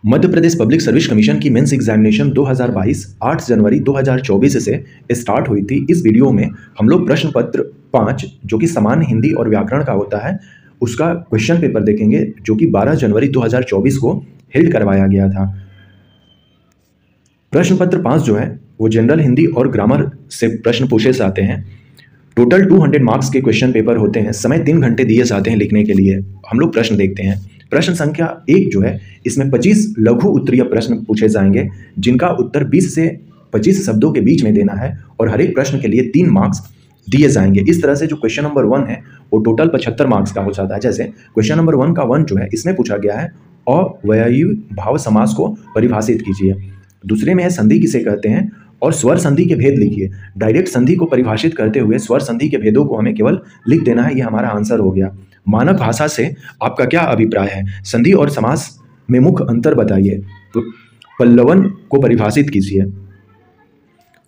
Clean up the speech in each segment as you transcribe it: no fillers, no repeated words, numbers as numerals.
Madhya Pradesh public service commission की mains examination 2022 8 जनवरी 2024 से start हुई थी। इस वीडियो में हम लोग प्रश्न पत्र 5 जो कि सामान्य हिंदी और व्याकरण का होता है उसका क्वेश्चन पेपर देखेंगे, जो कि 12 जनवरी 2024 को हेल्ड करवाया गया था। प्रश्न पत्र 5 जो है वो जनरल हिंदी और ग्रामर से प्रश्न पूछे जाते हैं। टोटल 200 मार्क्स के क्वेश्चन पेपर होते हैं। समय 3 घंटे दिए जाते हैं लिखने के लिए। हम लोग प्रश्न देखते हैं। प्रश्न संख्या 1 जो है इसमें 25 लघु उत्तरीय प्रश्न पूछे जाएंगे, जिनका उत्तर 20 से 25 शब्दों के बीच में देना है और हर एक प्रश्न के लिए 3 मार्क्स दिए जाएंगे। इस तरह से जो क्वेश्चन नंबर 1 है वो टोटल 75 मार्क्स का हो जाता है। जैसे क्वेश्चन नंबर 1 का 1 जो है इसमें पूछा गया है अव्ययीय भाव समास को परिभाषित कीजिए। दूसरे में है संधि किसे कहते हैं और स्वर संधि के भेद लिखिए। डायरेक्ट संधि को परिभाषित करते हुए स्वर संधि के भेदों को हमें केवल लिख देना है, ये हमारा आंसर हो गया। मानक भाषा से आपका क्या अभिप्राय है? संधि और समास में मुख्य अंतर बताइए। पल्लवन को परिभाषित कीजिए।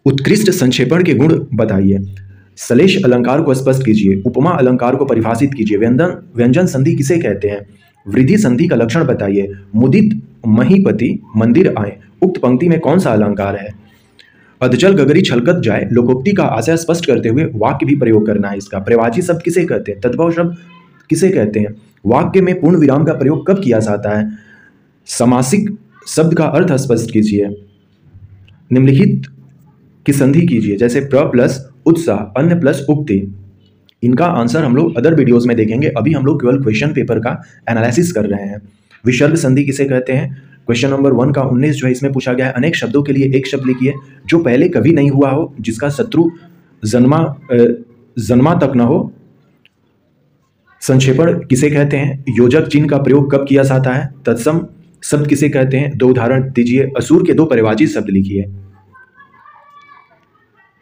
उत्कृष्ट संक्षेपण के गुण बताइए। श्लेष अलंकार को स्पष्ट कीजिए। उपमा अलंकार को परिभाषित कीजिए। व्यंजन संधि किसे कहते हैं? वृद्धि संधि का लक्षण बताइए। मुदित महीपति मंदिर आए, उक्त पंक्ति में कौन सा अलंकार है? अधजल गगरी छलकत जाए, लोकोक्ति का आशय स्पष्ट करते हुए वाक्य भी प्रयोग करना है। इसका प्रवाची शब्द किसे कहते हैं? तद्भव शब्द किसे कहते हैं? वाक्य में पूर्ण विराम का प्रयोग कब किया जाता है? समासिक शब्द का अर्थ स्पष्ट कीजिए। निम्नलिखित की संधि कीजिए, जैसे प्र प्लस उत्साह, अन्य प्लस उक्ति। इनका आंसर हम लोग अदर वीडियोस में देखेंगे। अभी हम लोग केवल क्वेश्चन पेपर का एनालिसिस कर रहे हैं। विसर्ग संधि किसे कहते हैं? क्वेश्चन नंबर 1 का 19 जो है इसमें पूछा गया है अनेक शब्दों के लिए एक शब्द लिखिए जो पहले कभी नहीं हुआ हो, जिसका शत्रु जन्मा तक न हो। संक्षेपण किसे कहते हैं? योजक चिन्ह का प्रयोग कब किया जाता है? तत्सम शब्द किसे कहते हैं? 2 उदाहरण दीजिए। असुर के 2 परिभाषित शब्द लिखिए।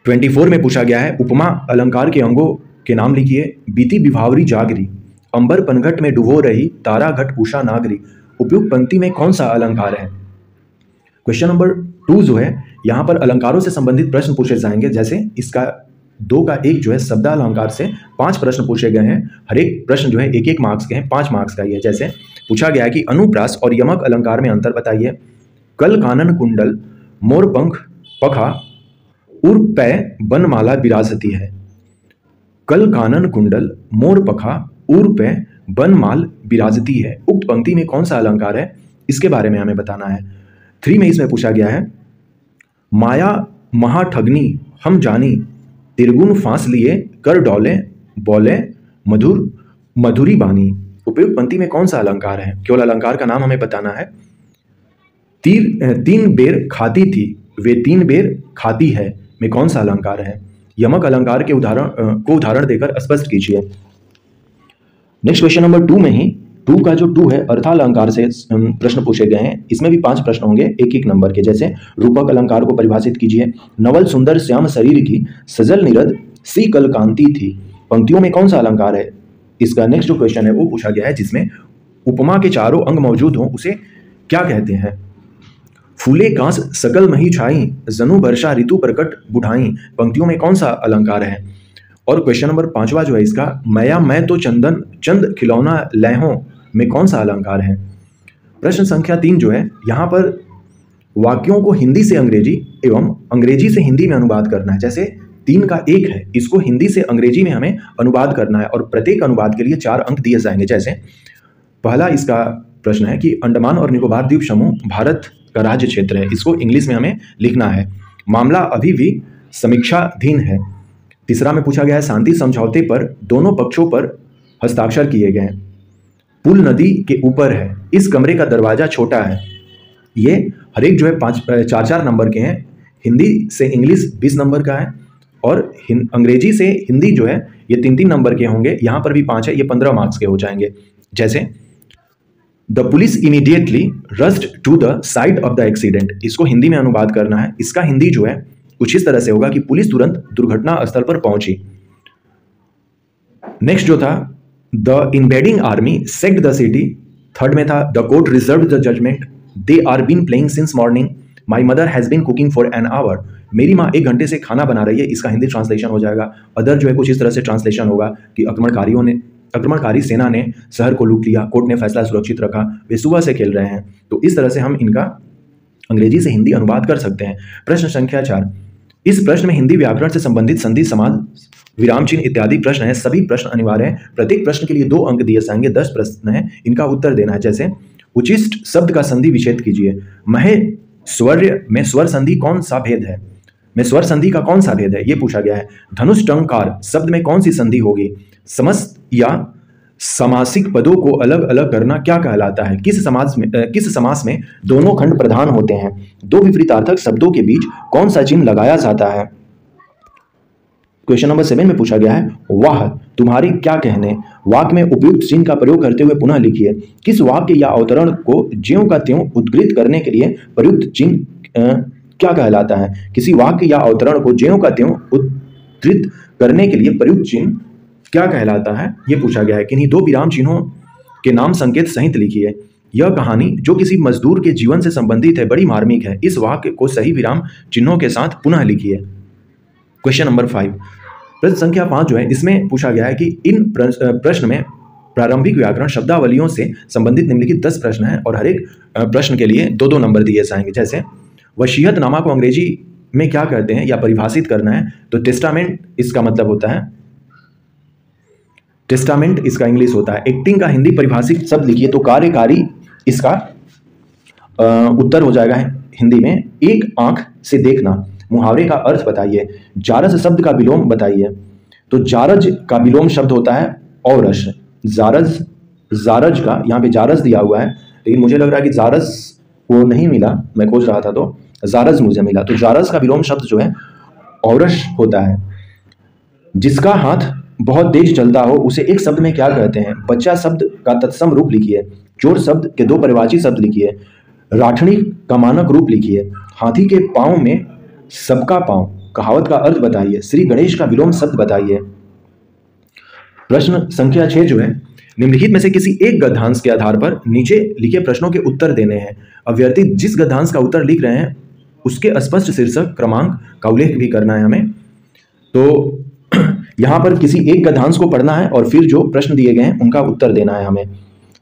24 में पूछा गया है उपमा अलंकार के अंगों के नाम लिखिए। बीती विभावरी जागरी, अंबर पनघट में डुबो रही, तारा घट उषा नागरी। उपयुक्त पंक्ति में कौन सा अलंकार है? क्वेश्चन नंबर 2 जो है यहाँ पर अलंकारों से संबंधित प्रश्न पूछे जाएंगे। जैसे इसका 2 का 1 जो है शब्दालंकार से 5 प्रश्न पूछे गए हैं। हर एक प्रश्न जो है 1-1 मार्क्स के हैं, 5 मार्क्स का ही है। जैसे पूछा गया है कि अनुप्रास और यमक अलंकार में अंतर बताइए। कल कानन कुंडल मोर पंख पखा उर पै बनमाला विराजती है। कल कानन कुंडल मोर पखा उर पै बनमाल विराजती है। उक्त पंक्ति में कौन सा अलंकार है? इसके बारे में हमें बताना है। 3 में इसमें पूछा गया है माया महाठग्नि हम जानी, तिरगुन फांस लिए कर डौले बोले मधुरी बानी। उपयुक्त पंक्ति में कौन सा अलंकार है? केवल अलंकार का नाम हमें बताना है। 3 बेर खाती थी वे 3 बेर खाती है में कौन सा अलंकार है? यमक अलंकार के उदाहरण देकर स्पष्ट कीजिए। नेक्स्ट क्वेश्चन नंबर 2 में ही 2 का जो 2 है अर्थालंकार से प्रश्न पूछे गए हैं। इसमें भी 5 प्रश्न होंगे 1-1 नंबर के। जैसे रूपक अलंकार को परिभाषित कीजिए। नवल सुंदर श्याम शरीर की सजल निरद सी कल कांति थी। पंक्तियों में कौन सा अलंकार है? इसका नेक्स्ट जो क्वेश्चन है वो पूछा गया है जिसमें उपमा के चारों अंग मौजूद हों उसे क्या कहते हैं? फूले कांस सकल मही छाई, जनु वर्षा ऋतु प्रकट बुढ़ाई। पंक्तियों में कौन सा अलंकार है? और क्वेश्चन नंबर 5वां जो है इसका मैं तो चंद खिलौना लहों में कौन सा अलंकार है? प्रश्न संख्या 3 जो है यहाँ पर वाक्यों को हिंदी से अंग्रेजी एवं अंग्रेजी से हिंदी में अनुवाद करना है। जैसे 3 का 1 है, इसको हिंदी से अंग्रेजी में हमें अनुवाद करना है और प्रत्येक अनुवाद के लिए 4 अंक दिए जाएंगे। जैसे पहला इसका प्रश्न है कि अंडमान और निकोबार द्वीप समूह भारत का राज्य क्षेत्र है, इसको इंग्लिश में हमें लिखना है। मामला अभी भी समीक्षाधीन है। तीसरा में पूछा गया है शांति समझौते पर दोनों पक्षों पर हस्ताक्षर किए गए। पुल नदी के ऊपर है, इस कमरे का दरवाजा छोटा है। ये हर एक जो है 4-4 नंबर के हैं। हिंदी से इंग्लिश 20 नंबर का है और अंग्रेजी से हिंदी जो है ये 3-3 नंबर के होंगे। यहाँ पर भी 5 है, ये 15 मार्क्स के हो जाएंगे। जैसे the police immediately rushed to the site of the accident, इसको हिंदी में अनुवाद करना है। इसका हिंदी जो है कुछ इस तरह से होगा कि पुलिस तुरंत दुर्घटना स्थल पर पहुंची। नेक्स्ट जो था the invading army sacked the city. Third में था the court reserve the judgement, they are been playing since morning, my mother has been cooking for an hour, मेरी माँ 1 घंटे से खाना बना रही है। इसका हिंदी ट्रांसलेशन हो जाएगा। अदर जो है कुछ इस तरह से ट्रांसलेशन होगा कि आक्रमणकारी सेना ने शहर को लूट लिया, कोर्ट ने फैसला सुरक्षित रखा, वे सुबह से खेल रहे हैं। तो इस तरह से हम इनका अंग्रेजी से हिंदी अनुवाद कर सकते हैं। प्रश्न संख्या 4, इस प्रश्न में हिंदी व्याकरण से संबंधित संधि, समास, विराम चिन्ह इत्यादि प्रश्न है। सभी प्रश्न अनिवार्य हैं। प्रत्येक प्रश्न के लिए 2 अंक दिए जाएंगे। 10 प्रश्न हैं, इनका उत्तर देना है। जैसे उचिष्ट शब्द का संधि विच्छेद कीजिए। महेश्वर्य में स्वर संधि कौन सा भेद है? में स्वर संधि का कौन सा भेद है, ये पूछा गया है। धनुष टंकार शब्द में कौन सी संधि होगी? समस्त या समासिक पदों को अलग अलग करना क्या कहलाता है? किस समास में दोनों खंड प्रधान होते हैं? 2 विपरीतार्थक शब्दों के बीच कौन सा चिन्ह लगाया जाता है? क्वेश्चन नंबर 7 में पूछा गया है, वाह तुम्हारी क्या कहने, वाक्य में उपयुक्त चिन्ह का प्रयोग करते हुए पुनः लिखिए। किस वाक्य या अवतरण को ज्यों का त्यों उद्धृत करने के लिए प्रयुक्त चिन्ह क्या कहलाता है? किसी वाक्य या अवतरण को ज्यों का त्यों उद्धृत करने के लिए प्रयुक्त चिन्ह क्या कहलाता है, यह पूछा गया है। किन्हीं 2 विराम चिन्हों के नाम संकेत सहित लिखिए। यह कहानी जो किसी मजदूर के जीवन से संबंधित है बड़ी मार्मिक है। इस वाक्य को सही विराम चिन्हों के साथ पुनः लिखिए। क्वेश्चन नंबर 5, प्रश्न संख्या 5 जो है, इसमें पूछा गया है कि इन प्रश्न में प्रारंभिक व्याकरण शब्दावलियों से संबंधित निम्नलिखित 10 प्रश्न हैं और हर एक प्रश्न के लिए 2-2 नंबर दिए जाएंगे। जैसे वसीयतनामा को अंग्रेजी में क्या कहते हैं या परिभाषित करना है, तो टेस्टामेंट इसका मतलब होता है, टेस्टामेंट इसका इंग्लिश होता है। एक्टिंग का हिंदी परिभाषित शब्द लिखिए, तो कार्यकारी इसका उत्तर हो जाएगा हिंदी में एक आंख से देखना। मुहावरे का अर्थ बताइए। जारज शब्द का विलोम बताइए, तो जारज का विलोम शब्द होता है औरस। जारज, जारज का यहाँ पे जारज दिया हुआ है, लेकिन मुझे लग रहा है कि जारज वो नहीं मिला, मैं खोज रहा था तो जारज मुझे मिला। तो जारज का विलोम शब्द जो है औरस होता है। जिसका हाथ बहुत तेज चलता हो उसे एक शब्द में क्या कहते हैं? बच्चा शब्द का तत्सम रूप लिखिए। चोर शब्द के 2 परिवाची शब्द लिखिए। राठनी का मानक रूप लिखिए। हाथी के पांव में सबका पांव, कहावत का अर्थ बताइए। श्री गणेश का विलोम शब्द बताइए। प्रश्न संख्या 6 जो है, निम्नलिखित में से किसी एक गद्यांश के आधार पर नीचे लिखे प्रश्नों के उत्तर देने हैं। अभ्यर्थी जिस गद्यांश का उत्तर लिख रहे हैं उसके स्पष्ट शीर्षक क्रमांक का उल्लेख भी करना है हमें। तो यहाँ पर किसी एक गद्यांश को पढ़ना है और फिर जो प्रश्न दिए गए हैं उनका उत्तर देना है हमें।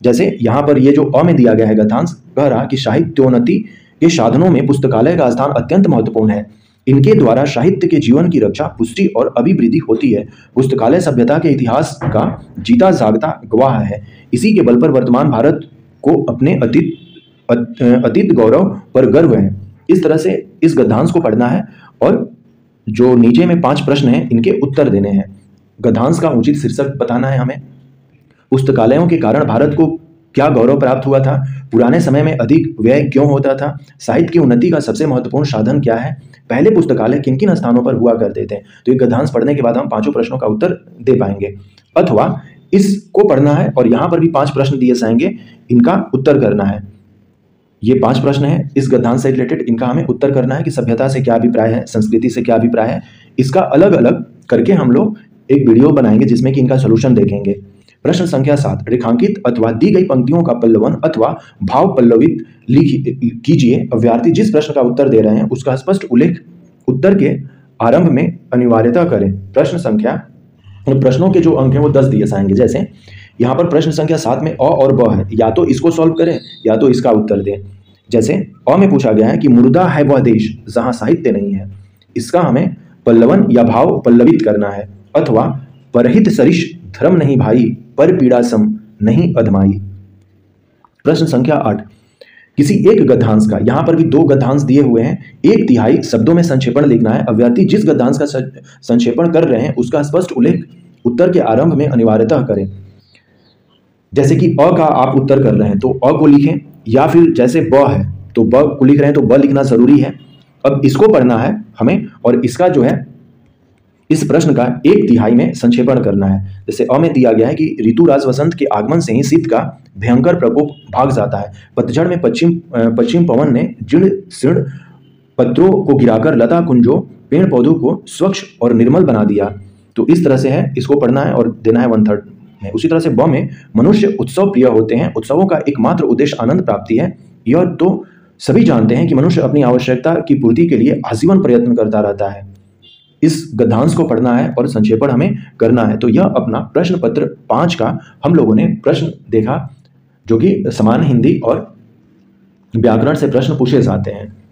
जैसे यहाँ पर ये जो अ में दिया गया है गद्यांश, कह रहा कि साहित्योन्नति के साधनों में पुस्तकालय का स्थान अत्यंत महत्वपूर्ण है। इनके द्वारा साहित्य के जीवन की रक्षा, पुष्टि और अभिवृद्धि होती है। पुस्तकालय सभ्यता के इतिहास का जीता जागता गवाह है। इसी के बल पर वर्तमान भारत को अपने अतीत गौरव पर गर्व है। इस तरह से इस गद्यांश को पढ़ना है और जो नीचे में 5 प्रश्न हैं इनके उत्तर देने हैं। गद्यांश का उचित शीर्षक बताना है हमें। पुस्तकालयों के कारण भारत को क्या गौरव प्राप्त हुआ था? पुराने समय में अधिक व्यय क्यों होता था? साहित्य की उन्नति का सबसे महत्वपूर्ण साधन क्या है? पहले पुस्तकालय किन किन स्थानों पर हुआ करते थे? तो ये गद्यांश पढ़ने के बाद हम 5 प्रश्नों का उत्तर दे पाएंगे। अथवा इसको पढ़ना है और यहाँ पर भी 5 प्रश्न दिए जाएंगे, इनका उत्तर करना है। ये 5 प्रश्न हैं इस गद्यांश से रिलेटेड, इनका हमें उत्तर करना है कि सभ्यता से क्या अभिप्राय है, संस्कृति से क्या अभिप्राय है। इसका अलग अलग करके हम लोग एक वीडियो बनाएंगे जिसमें कि इनका सोल्यूशन देखेंगे। प्रश्न संख्या 7, रेखांकित अथवा दी गई पंक्तियों का पल्लवन अथवा भाव पल्लवित कीजिए। अभ्यर्थी जिस प्रश्न का उत्तर दे रहे हैं उसका स्पष्ट उल्लेख उत्तर के आरंभ में अनिवार्यतः करें। प्रश्नों के जो अंक हैं वो 10 दिए जाएंगे। जैसे यहाँ पर प्रश्न संख्या 7 में अ और ब है, या तो इसको सॉल्व करें या तो इसका उत्तर दें। जैसे अ में पूछा गया है कि मुर्दा है वह देश जहां साहित्य नहीं है, इसका हमें पल्लवन या भाव पल्लवित करना है। अथवा परहित सरिष धर्म नहीं भाई, पर पीड़ा सम नहीं अधमाई। प्रश्न संख्या 8, किसी एक गद्यांश का, यहाँ पर भी 2 गद्यांश दिए हुए हैं, 1/3 शब्दों में संक्षेपण लिखना है। अभ्यर्थी जिस गद्यांश का संक्षेपण कर रहे हैं उसका स्पष्ट उल्लेख उत्तर के आरंभ में अनिवार्यतः करें। जैसे कि अ का आप उत्तर कर रहे हैं तो अ को लिखें, या फिर जैसे ब है तो ब को लिख रहे हैं तो ब लिखना जरूरी है। अब इसको पढ़ना है हमें और इसका जो है इस प्रश्न का 1/3 में संक्षेपण करना है। जैसे अ में दिया गया है कि ऋतुराज वसंत के आगमन से ही शीत का भयंकर प्रकोप भाग जाता है। पतझड़ में पश्चिम पवन ने जीर्ण शीर्ण पत्रों को गिराकर लता कुंजों पेड़ पौधों को स्वच्छ और निर्मल बना दिया। तो इस तरह से है, इसको पढ़ना है और देना है 1/3 में। उसी तरह से ब में मनुष्य उत्सव प्रिय होते हैं, उत्सवों का एकमात्र उद्देश्य आनंद प्राप्ति है। यह तो सभी जानते हैं कि मनुष्य अपनी आवश्यकता की पूर्ति के लिए आजीवन प्रयत्न करता रहता है। इस गद्यांश को पढ़ना है और संक्षेपण हमें करना है। तो यह अपना प्रश्न पत्र 5 का हम लोगों ने प्रश्न देखा, जो कि समान हिंदी और व्याकरण से प्रश्न पूछे जाते हैं।